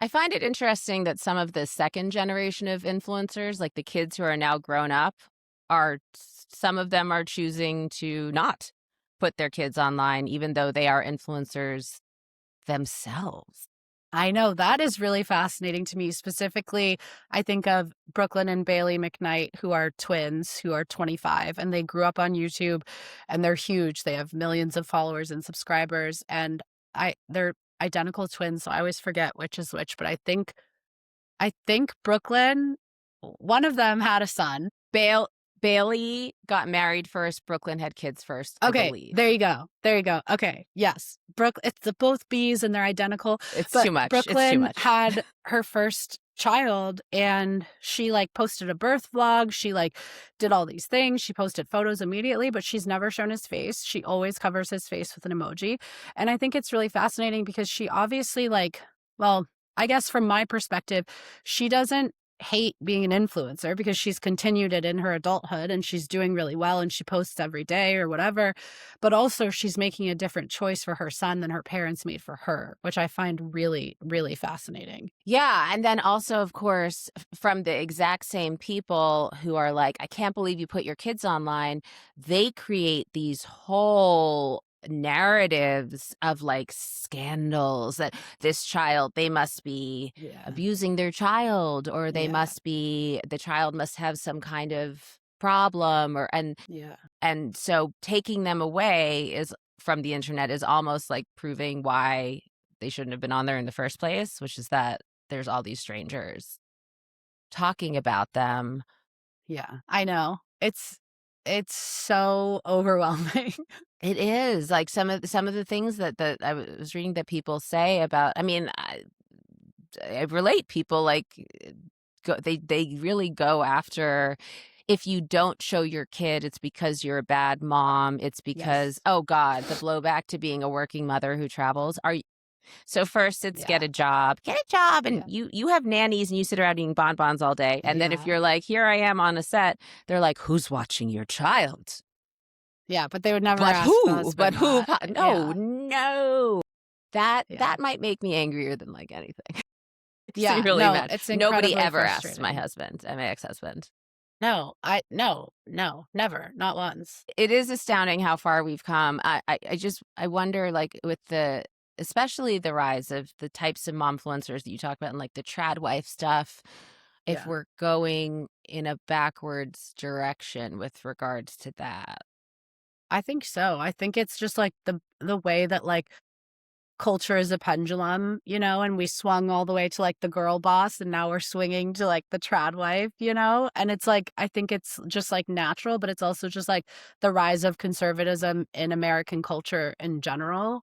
I find it interesting that some of the second generation of influencers, like the kids who are now grown up, are some of them are choosing to not put their kids online, even though they are influencers themselves. I know that is really fascinating to me. Specifically, I think of Brooklyn and Bailey McKnight, who are twins, who are 25, and they grew up on YouTube and they're huge. They have millions of followers and subscribers, and they're identical twins, so I always forget which is which, but I think Brooklyn, one of them had a son. Bail Bailey got married first, Brooklyn had kids first, I Okay, believe. there you go. There you go. Okay, yes. It's the both B's and they're identical. It's too But much, it's too Brooklyn much. had her first child and she like posted a birth vlog. She like did all these things. She posted photos immediately, but she's never shown his face. She always covers his face with an emoji. And I think it's really fascinating because she obviously well, I guess from my perspective, she doesn't hate being an influencer because she's continued it in her adulthood and she's doing really well and she posts every day or whatever. But also, she's making a different choice for her son than her parents made for her, which I find really, really fascinating. Yeah, and then also, of course, from the exact same people who are like, "I can't believe you put your kids online," they create these whole narratives of, like, scandals that this child they must be Yeah. abusing their child, or they Yeah. must be the child must have some kind of problem, or Yeah. and so taking them away is from the internet is almost like proving why they shouldn't have been on there in the first place, which is that there's all these strangers talking about them. Yeah. I know. It's so overwhelming. It is like some of the things that I was reading that people say about. I mean, I relate. People like they really go after. If you don't show your kid, it's because you're a bad mom. It's because, Yes. oh God, the blowback to being a working mother who travels. So first it's Yeah. get a job, and Yeah. you have nannies and you sit around eating bonbons all day. And then if Yeah. you're like, here I am on a set, they're like, who's watching your child? Yeah, but they would never But ask the who? But husband who? that. No, Yeah. no. Yeah. That might make me angrier than like anything. Makes me Yeah. really No, mad. it's Nobody incredibly ever asked frustrating. my ex-husband. No, no, never, not once. It is astounding how far we've come. I just I wonder, like, with the especially the rise of the types of momfluencers that you talk about and, like, the trad wife stuff, if Yeah. we're going in a backwards direction with regards to that. I think so. I think it's just like the way that like culture is a pendulum, and we swung all the way to like the girl boss and now we're swinging to like the trad wife, And it's like I think it's just like natural, but it's also just like the rise of conservatism in American culture in general.